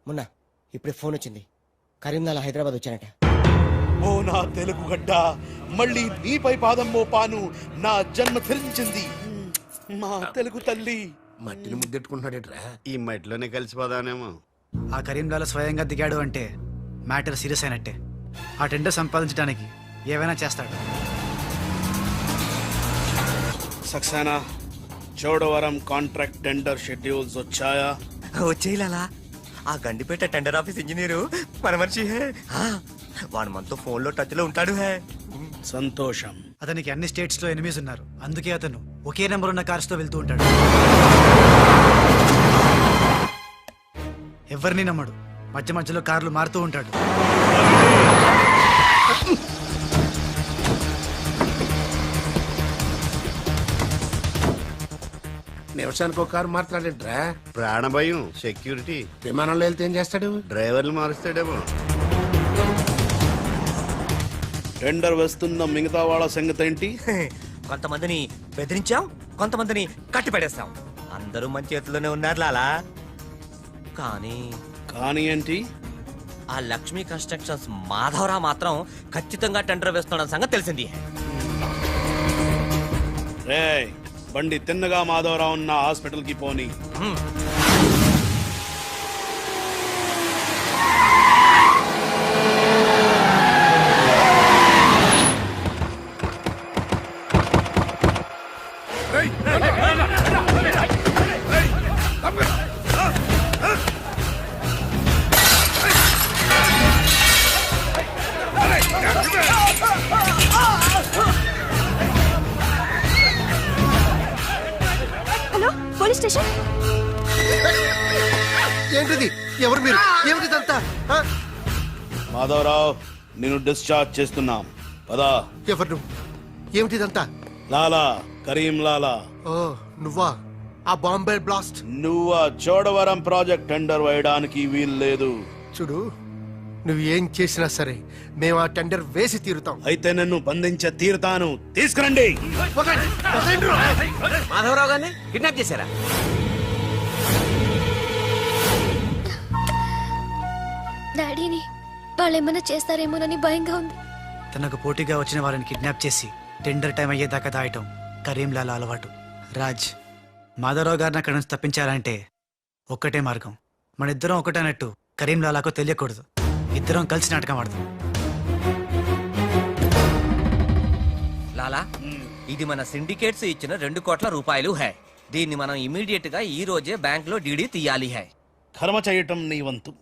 మొన్న ఇప్పుడే ఫోన్ వచ్చింది, కరీంనాలా హైదరాబాద్ వచ్చానట. ఓ నా తెలుగు గడ్డ, మళ్ళీ నీపై పాదం మోపాను, నా జన్మ ధరించింది మా తెలుగు తల్లి. మట్టిని ముద్దెట్టుకుంటున్నాడేట్రా? ఈ మట్టిలోనే కలిసిపోదానేమో. ఆ కరీంలాల స్వయంగా దిగాడు అంటే మ్యాటర్ సీరియస్ అయినట్టే. ఆ టెండర్ సంపాదించడానికి ఏవైనా చేస్తాడు. Saxena, Chodavaram contract tender schedules వచ్చాయా? వచ్చేయాలా? ఆ గండిపేట టెండర్ ఆఫీస్ ఇంజనీరు మన మనిషి హే. వాడు మనతో ఫోన్ లో టచ్ లో ఉంటాడు హే. సంతోషం. అతనికి అన్ని స్టేట్స్ లో ఎనిమీస్ ఉన్నారు, అందుకే అతను ఒకే నెంబర్ ఉన్న కార్స్ తో వెళ్తూ ఉంటాడు. ఎవరిని నమ్మడు, మధ్య మధ్యలో కార్లు మారుతూ ఉంటాడు. నిమిషానికి ఒక కారు మాట్లాడేట్రా? ప్రాణభయం, సెక్యూరిటీ. విమానంలో వెళ్తే ఏం చేస్తాడు? డ్రైవర్లు మారుస్తాడేమో. టెండర్ వేస్తున్న మిగతా వాళ్ళ సంగతి ఏంటి? కొంతమందిని బెదిరించాం, కొంతమందిని కట్టి పడేస్తాం. అందరూ మన చేతిలోనే ఉన్నారు లాలా. కానీ ఏంటి? ఆ లక్ష్మీ కన్స్ట్రక్షన్స్ మాధవరావు మాత్రం ఖచ్చితంగా టెండర్ వేస్తున్న సంగతి తెలిసింది. రే, బండి తిన్నగా మాధవరావు ఉన్న హాస్పిటల్ కి పోని. Hello, police station. ఏంటిది? ఎవరు మీరు? ఏమిటిదంతా? మాధవరావు, నేను డిశ్చార్జ్ చేస్తున్నాం. పదా. ఎవరు నువ్వు? ఏమిటిదంతా? లాలా, కరీం లాలా. ఓ నువ్వా? ఆ బాంబే బ్లాస్ట్. నువ్వు ఆ చోడవరం ప్రాజెక్ట్ టెండర్ వేయడానికి వీల్లేదు. చూడు, నువ్వు ఏం చేసినా సరే మేము ఆ టెండర్ వేసి తీరుతాం. అయితే నన్ను బంధించే తీరుతాను. తీసుకురండి. మాధవరావు గారిని కిడ్నాప్ చేశారా? డాడీని వాళ్ళేమన్నా చేస్తారేమోనని భయంగా ఉంది. తనకు పోటీగా వచ్చిన వారిని కిడ్నాప్ చేసి టెండర్ టైం అయ్యేదాకా దాయటం కరీంలాల అలవాటు. రాజ్, మాధవరావు గారిని అక్కడి నుంచి తప్పించాలంటే ఒక్కటే మార్గం. మన ఇద్దరం ఒకటన్నట్టు కరీంలాలకు తెలియకూడదు. ఇద్దరం కలిసి నాటకం ఆడదాం. లాలా, ఇది మన సిండికేట్స్ ఇచ్చిన 2 కోట్ల రూపాయలు హై. దీన్ని మనం ఇమీడియట్ గా ఈ రోజే బ్యాంక్ లో డీడీ తీయాలి హై. కర్మ చేయటం నీ వంతు,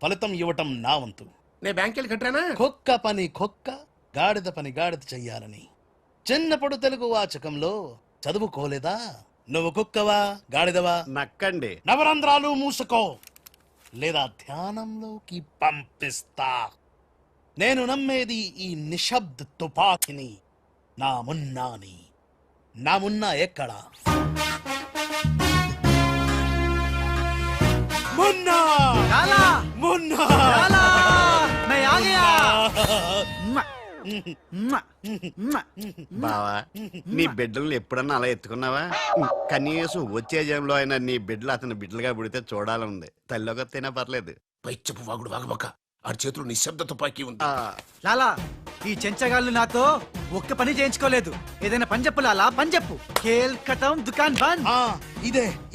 ఫలితం ఇవ్వటం నా వంతు. నేను బ్యాంక్ వెళ్ళి కట్టానా? కుక్క పని కుక్క, గాడిద పని గాడిద చెయ్యాలని చిన్నప్పుడు తెలుగు వాచకంలో చదువుకోలేదా? నువ్వు కుక్కవా గాడిదవా? నక్కండి. నవరంధ్రాలు మూసుకో, లేదా ధ్యానంలోకి పంపిస్తా. నేను నమ్మేది ఈ నిశ్శబ్ద తుపాకిని, నా మున్నాని. నా మున్నా ఎక్కడా? మున్నా! మున్నా! బావా, నీ బిడ్డలను ఎప్పుడన్నా అలా ఎత్తుకున్నావా? కనీసం వచ్చే జంలో అయినా నీ బిడ్డలు అతని బిడ్డలుగా పుడితే చూడాలనుంది. తల్లిలోకి వస్తేనే పర్లేదు. పైచ్చపు వాగుడు వాగబక్క. ఆ చేతులు నిశ్శబ్ద తుపాకీ ఉంది. లాలా, ఈ చెంచగాళ్ళు నాతో ఒక్క పని చేయించుకోలేదు. ఏదైనా పని చెప్పు లాలా, పని చెప్పు. ఖేల్ ఖతం, దుకాన్ బంద్.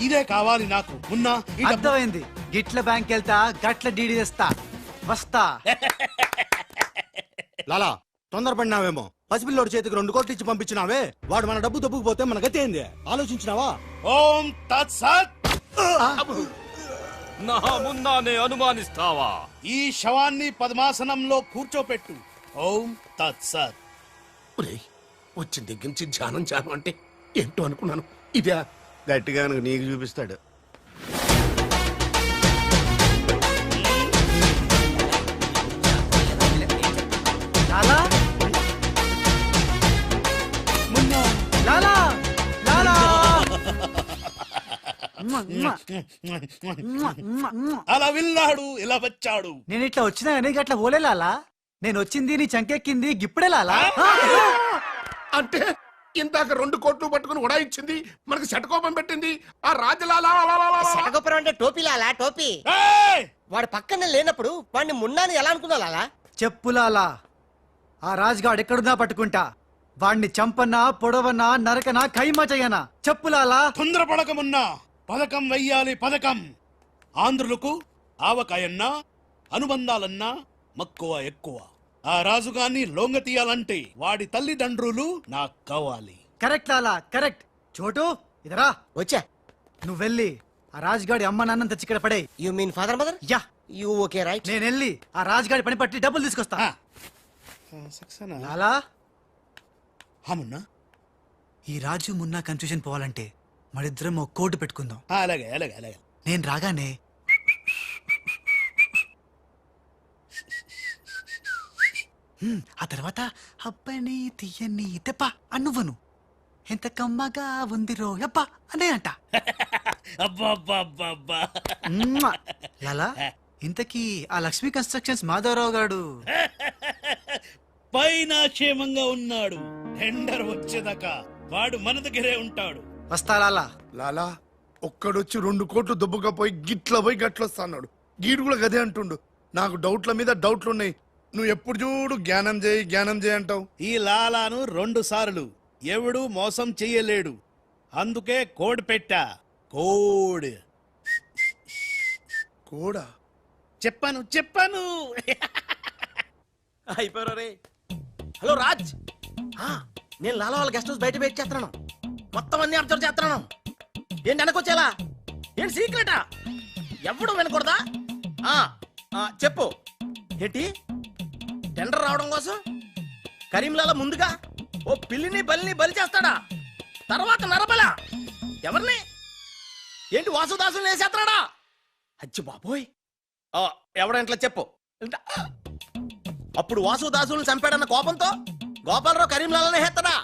ఇదే కావాలి నాకు. మున్నా, అర్థమైంది. గిట్ల బ్యాంక్ వెళ్తా, గట్ల డీడీ తెస్తా. వస్తా. లాలా, తొందరపడినావేమో. పసిపిల్లోడి చేతికి 2 కోట్లు ఇచ్చి పంపించినావే, వాడు మన డబ్బు దబ్బుకుపోతే మన గతి ఏంది? ఆలోచించినావా? ఓం తత్సత్. నా మున్నానే అనుమానిస్తావా? ఈ శవాన్ని పద్మాసనంలో కూర్చోపెట్టు. ఓం తత్సత్. వచ్చిన దగ్గర నుంచి ధ్యానం అంటే ఏంటో అనుకున్నాను. ఇదే గట్టిగా నీకు చూపిస్తాడు. లాలా, లాలా, లాలా. అలా వెళ్ళాడు, ఇలా వచ్చాడు. నేను ఇట్లా వచ్చినా కానీ గట్ల ఓలే లాలా. నేను వచ్చింది నీ చంకెక్కింది గిప్పుడే లాలా. అంటే ఇందాక 2 కోట్లు పట్టుకుని ఉడాయించింది, మనకి శటకోపం పెట్టింది ఆ రాజలాల. శటగోపురం అంటే టోపీలాలా టోపీ. ఏయ్! వాడు పక్కన లేనప్పుడు వాడిని మున్నాని ఎలా అనుకున్నాలా? చెప్పులాలా ఆ రాజ్గాడ్ ఎక్కడున్నా పట్టుకుంటా. వాణ్ణి చంపన్నా, పొడవన్నా, నరకనా, ఖైమా చెయ్యనా. చెప్పులాలా. తొందరపడకమున్నా పథకం వెయ్యాలి పథకం. ఆంధ్రులకు ఆవకాయన్నా అనుబంధాలన్నా మక్కువ ఎక్కువ. ఆ రాజుగాన్ని లొంగ తీయాలంటే వాడి తల్లిదండ్రులు నాకు కావాలి. కరెక్ట్ లాలా, కరెక్ట్. చోటు ఇదరా. వచ్చా. నువ్వు వెళ్ళి ఆ రాజ్గాడి అమ్మ నాన్న తెచ్చి ఇక్కడ పడే. You mean father mother? Yeah. You okay right. నేను వెళ్ళి ఆ రాజ్గాడి పని పట్టి డబ్బులు తీసుకొస్తా. సక్సేనా? లాలా, హమున్నా ఈ రాజు మున్నా కన్ఫ్యూజన్ పోవాలంటే మరిద్దరం ఒక కోటు పెట్టుకుందాం. అలాగే అలాగే అలాగే. నేను రాగానే ఆ తర్వాత అబ్బని తీయని తెప్ప అన్నువను ఎంత కమ్మగా ఉంది రోయప్ప అనే అంట. అబ్బా అబ్బా అబ్బా అబ్బా. మ్మ్. లాలా, ఇంతకీ ఆ లక్ష్మీ కన్స్ట్రక్షన్స్ మాధవరావు గాడు పైన క్షేమంగా ఉన్నాడు. టెండర్ వచ్చేదాకా వాడు మన దగ్గరే ఉంటాడు. వస్తా లాలా. లాలా ఒక్కడొచ్చి 2 కోట్లు దుబ్బకపోయి గిట్ల పోయి గట్లొస్తాడు. గీడు కూడా గదే అంటుండు. నాకు డౌట్ల మీద డౌట్లున్నాయి. నువ్వు ఎప్పుడు చూడు జ్ఞానం చేయి అంటావు. ఈ లాలాను 2 సార్లు ఎవడు మోసం చెయ్యలేడు. అందుకే కోడ్ పెట్టా. కోడ్ కూడా చెప్పాను చెప్పాను. అయిపోయారు రే. హలో రాజ్. నేను లాలా వాళ్ళ గెస్ట్ హౌస్ బయట వెయిట్ చేస్తున్నాను. మొత్తం అన్ని అబ్జర్వ్ చేస్తున్నాను. ఏంటి వెనకొచ్చేలా? ఏంటి సీక్రెటా? ఎవడు వినకూడదా? చెప్పు. ఏంటి టెండర్ రావడం కోసం కరీంలాలా ముందుగా ఓ పిల్లిని బలిని బలి చేస్తాడా? తర్వాత నరబల ఎవరిని? ఏంటి వాసుదాసుని వేసేస్తాడా? అచ్చి బాబోయ్. ఎవడంట్లా చెప్పు. అప్పుడు వాసుదాసులను చంపాడన్న కోపంతో గోపాలరావు కరీంలాలని హేస్తాడా?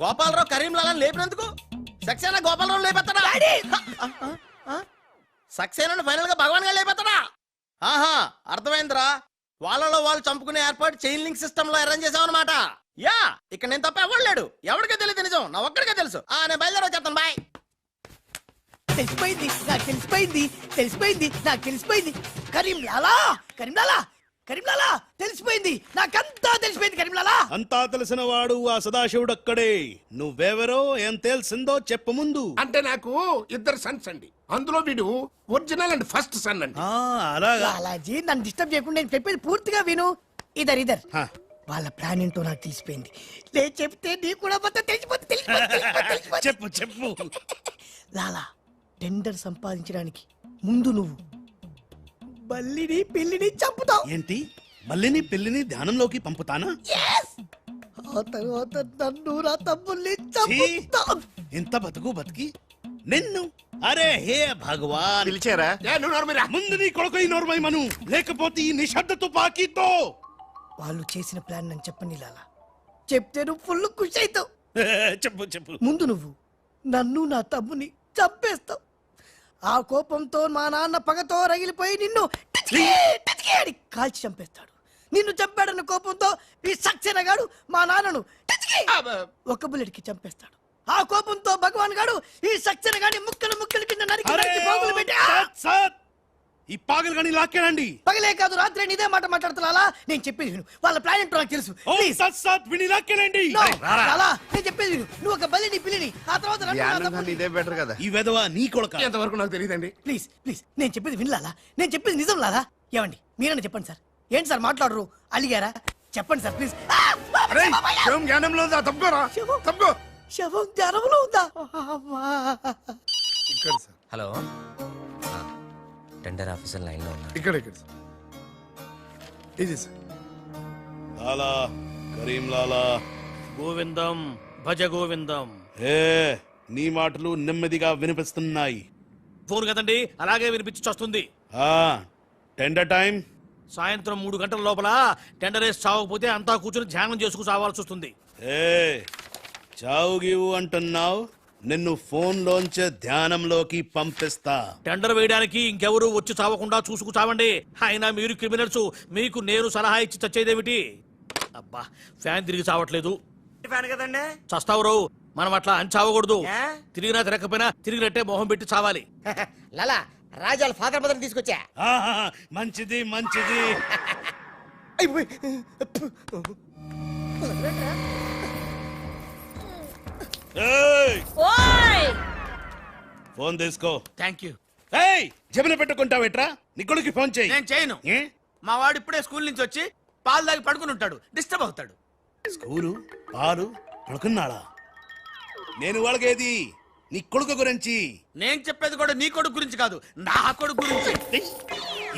గోపాలరావు కరీంలాలని లేపినందుకు సక్సేనా గోపాలరావు లేపెత్తాడా? సక్సేనాను ఫైనల్ గా భగవాన్ గా లేపెత్తాడా? ఆహా, అర్థమైందిరా. వాళ్ళలో వాళ్ళు చంపుకునే ఏర్పాటు చైన్ లింక్ సిస్టమ్ లో అరేంజ్ చేసామన్నమాట. యా, ఇక్కడ నేను తప్ప ఎవరు లేడు. ఎవరికే తెలియదు నిజం, నా ఒక్కడికే తెలుసు. నేను బయలుదేరి వచ్చేస్తాను. బాయ్. తెలిసిపోయింది నాకు, తెలిసిపోయింది తెలిసిపోయింది నాకు, తెలిసిపోయింది. కరీంలాలా కరీంలాలా కరీంలాలా తెలిసిపోయింది నాకంతా తెలిసిపోయింది. కరీంలాలా అంతా తెలిసిన వాడు ఆ సదాశివుడు అక్కడే. నువ్వెవరో ఏం తెలిసిందో చెప్పు ముందు. అంటే నాకు 2 సన్స్ అండి. అందులో వీడు ఒరిజినల్ అండ్ ఫస్ట్ సన్ అండి. అలాగా. లాలాజీ నన్ను డిస్టర్బ్ చేయకుండా నేను చెప్పేది పూర్తిగా విను. ఇదర్ వాళ్ళ ప్లాన్ ఏంటో నాకు తెలిసిపోయింది. నేను చెప్తే నీకు కూడా మొత్తం తెలిసిపోతుంది. చెప్పు చెప్పు. లాలా, టెండర్ సంపాదించడానికి ముందు నువ్వు బల్లిని పిల్లిని చంపుతావు. ఏంటి? మల్లిని పిల్లిని ధ్యానంలోకి పంపుతానా? ఆ తర్వాత నన్ను నా తమ్ముల్ని చంపుతావు. ఇంత బతికి నిన్ను. అరే హే భగవాన్. పిలిచారా? ముందు నీ కొడుకు నోర్మై మను, లేకపోతే ఈ నిశ్శబ్ద తుపాకీతో. వాళ్ళు చేసిన ప్లాన్ నన్ను చెప్పని లాలా. చెప్తే నువ్వు ఫుల్ ఖుషి అవుతావు. చెప్పు చెప్పు. ముందు నువ్వు నన్ను నా తమ్ముని చంపేస్తావు. ఆ కోపంతో మా నాన్న పగతో రగిలిపోయి నిన్ను టిచ్కి టిచ్కి అని కాల్చి చంపేస్తాడు. నిన్ను చంపాడన్న కోపంతో ఈ సక్సేనా గాడు మా నాన్నను టిచ్కి ఒక బుల్లెట్ కి చంపేస్తాడు. ఆ కోపంతో భగవాన్ గాడు ఈ సక్సేనా గాని ముక్కలు ముక్కలు కింద నరికి నరికి పోగులు పెట్టి ఈ పాగలు గాని లాక్కేనండి. పగలే కాదు రాత్రి ఇదే మాట మాట్లాడుతున్నా. నేను చెప్పేది విను. వాళ్ళ ప్లాన్ ఏంటో నాకు తెలుసు. విని లాక్కేనండి. నేను చెప్పేది విను. నువ్వు ఒక బలిని పిల్లిని ఆ తర్వాత నన్ను నా తమ్ముడిని. ఇదే బెటర్ కదా. ఈ వెధవ నీ కొడుక. ఎంతవరకు నాకు తెలియదండి. ప్లీజ్ ప్లీజ్ నేను చెప్పేది వినలాలా? నేను చెప్పేది నిజం లాలా. ఏమండి మీరన్నా చెప్పండి సార్. ఏంటి సార్ మాట్లాడరు? అలిగారా? చెప్పండి సార్ ప్లీజ్. జ్ఞానంలో ఉందా? తప్పుకోరా, తప్పుకో. శవం జ్వరంలో ఉందా? ఇక్కడ sir, hello, tender officer line లో ఉన్నారు. ఇక్కడ ఇక్కడ సార్. ఇది సార్. లాలా, కరీం లాలా. గోవిందం భజ గోవిందం. ఏ నీ మాటలు నెమ్మదిగా వినిపిస్తున్నాయి. ఫోన్ కదండి, అలాగే వినిపించి వస్తుంది. టెండర్ టైం సాయంత్రం 3 గంటల లోపల టెండర్ వేసి చావకపోతే అంతా కూర్చొని ధ్యానం చేసుకు చావాల్సి వస్తుంది. చావు గీవు అంటున్నావు. నిన్ను ఫోన్ లోంచే ధ్యానంలోకి పంపిస్తా. టెండర్ వేయడానికి ఇంకెవరు వచ్చి చావకుండా చూసుకు చావండి. అయినా మీరు క్రిమినల్స్, మీకు నేను సలహా ఇచ్చి చచ్చేదేమిటి? అబ్బా, ఫ్యాన్ తిరిగి చావట్లేదు. ఫ్యాన్ కదండి. చస్తావు రావు, మనం అట్లా అంచావకూడదు. తిరిగినా తిరగకపోయినా తిరిగినట్టే మొహం పెట్టి చావాలి. లాలా రాజాల ఫాదర్ మదర్ తీసుకొచ్చా. ఆహా, మంచిది మంచిది. ఏయ్, ఫోన్ తీసుకో. Thank you. ఏయ్, జబిన పెట్టుకుంటావేట్రా? నీ కొడుకు ఫోన్ చేయి. నేను చేయను. ఏ? మా వాడు ఇప్పుడే స్కూల్ నుంచి వచ్చి పాలు తాగి పడుకుని ఉంటాడు, డిస్టర్బ్ అవుతాడు. స్కూలు పాలు పడుకున్నాడా? నేను వాళ్ళకేది నీ కొడుకు గురించి. నేను చెప్పేది కూడా నీ కొడుకు గురించి కాదు, నా కొడుకు గురించి.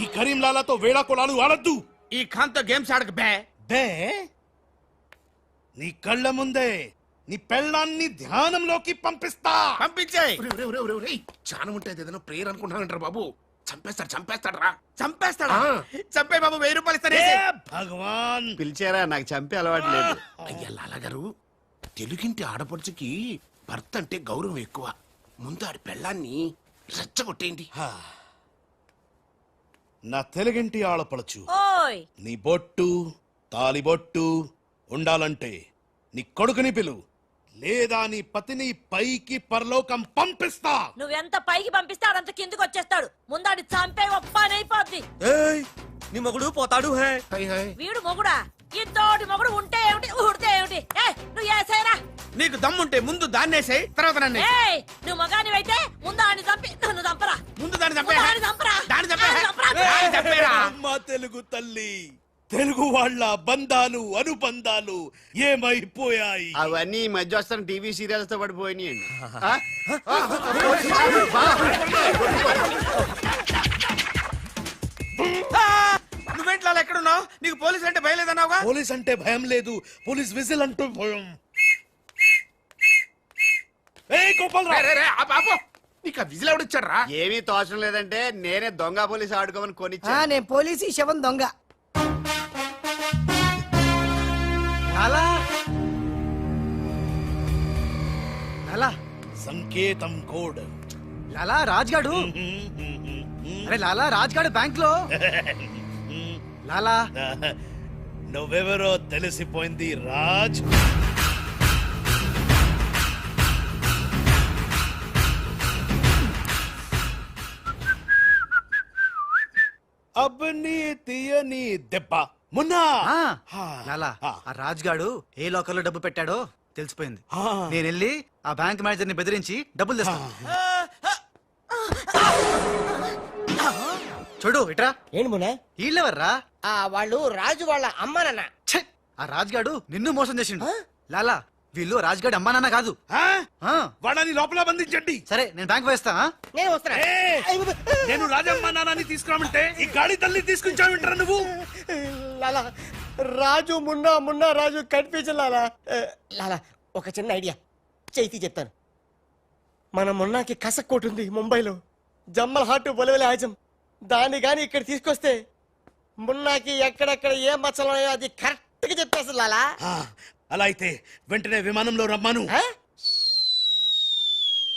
ఈ కరీంలాలాతో వేళా కొలాలు ఆడద్దు. ఈ ఖాన్తో గేమ్స్ ఆడక బే. బే, నీ కళ్ళ ముందే నీ పెళ్ళాన్ని ధ్యానంలోకి పంపిస్తా. పంపించేయ్. చాలా ఉంటుంది ఏదైనా ప్రేయర్ అనుకుంటానంటారు బాబు. చంపేస్తాడు రా. చంపేస్తాడా? చంపే బాబు, 1000 రూపాయలు ఇస్తానే. ఏ భగవాన్, పిలిచారా? నాకు చంపే అలవాటు లేదు. అయ్యా లాలగారు, తెలుగింటి ఆడపడుచుకి భర్త అంటే గౌరవం ఎక్కువ. ముందు ఆడి పెళ్ళాన్ని రెచ్చగొట్టేయండి. నా తెలుగింటి ఆడపడచ్చు నీ బొట్టు తాలిబొట్టు ఉండాలంటే నీ కొడుకుని పిలు, లేదా నీ పతిని పైకి పరలోకం పంపిస్తా. నువ్వెంత పైకి పంపిస్తే అదంత కిందకి వచ్చేస్తాడు. ముందాడి చంపే ఒప్పనైపోద్ది. ఏయ్, నీ మొగుడు పోతాడు హే. వీడు మొగుడా? ఇంతోటి మొగుడు ఉంటే ఏమిటి, ఊడితే ఏమిటి? నువ్వు ఏసేరా. నీకు దమ్ముంటే ముందు దాన్నేసేయ్, తర్వాత నన్ను ఏయ్, నువ్వు మగానివైతే ముందు ఆడిని చంపి నన్ను చంపరా. ముందు దాన్ని చంపే. ముందు ఆడిని చంపరా. దాన్ని చంపే. ఆడిని చంపరా. దాన్ని చంపేరా. అమ్మ తెలుగు తల్లి, తెలుగు వాళ్ళ బంధాలు అనుబంధాలు ఏమైపోయాయి? అవన్నీ ఈ మధ్య వస్తున్న టీవీ సీరియల్స్ తో పడిపోయినాయండి. నువ్వేంట్లో ఎక్కడున్నావు? నీకు పోలీసులు అంటే భయం లేదన్నావుగా. పోలీస్ అంటే భయం లేదు, పోలీస్ విజిల్ అంటూ భయం. ఏయ్ గోపాలరావు, నీకు ఆ విజిల్ ఎవడిచ్చాడు రా? ఏమీ తోచడం లేదంటే నేనే దొంగ పోలీస్ ఆడుకోమని కొనిచ్చా. నేను పోలీసు, ఈ శవం దొంగ. లాలా లాలా సంకేతం కోడ్. లాలా రాజ్గాడు. అరే లాలా, రాజ్గాడు బ్యాంక్ లో. లాలా నువ్వెవరో తెలిసిపోయింది రాజ్. అబ్బని తీయని దెబ్బ మొన్న. లాలా, ఆ రాజ్గాడు ఏ లోకల్లో డబ్బు పెట్టాడో తెలిసిపోయింది. ఆ. నేను వెళ్ళి ఆ బ్యాంక్ మేనేజర్ ని బెదిరించి డబ్బులు తెస్తాను. చూడు ఇట్రా. ఏంటి మొన్న? వీళ్ళెవర్రా? వాళ్ళు రాజు వాళ్ళ అమ్మానన్న. ఛే! ఆ రాజ్గాడు నిన్ను మోసం చేసిండు. లాలా, వీళ్ళు రాజ్గాడు అమ్మా నాన్న కాదు. వాడని లోపల బంధించండి. సరే, నేను బ్యాంక్ వేస్తా. నేను వస్తున్నా. నేను రాజమ్మ నాన్నని తీసుకురామంటే ఈ గాడి తల్లి తీసుకుంటావింటారా నువ్వు? లాలా, రాజు మున్నా రాజు కన్ఫ్యూజన్. లాలా, ఒక చిన్న ఐడియా చైతి చెప్తాను. మన మున్నాకి కసక్కోటు ఉంది ముంబైలో, జమ్మల్ హాట్ బొలవెల హాజం. దాన్ని గాని ఇక్కడ తీసుకొస్తే మున్నాకి ఎక్కడెక్కడ ఏ మచ్చలు ఉన్నాయో అది కరెక్ట్ గా చెప్పేస్తుంది. లాలా, అలా అయితే వెంటనే విమానంలో రమ్మాను.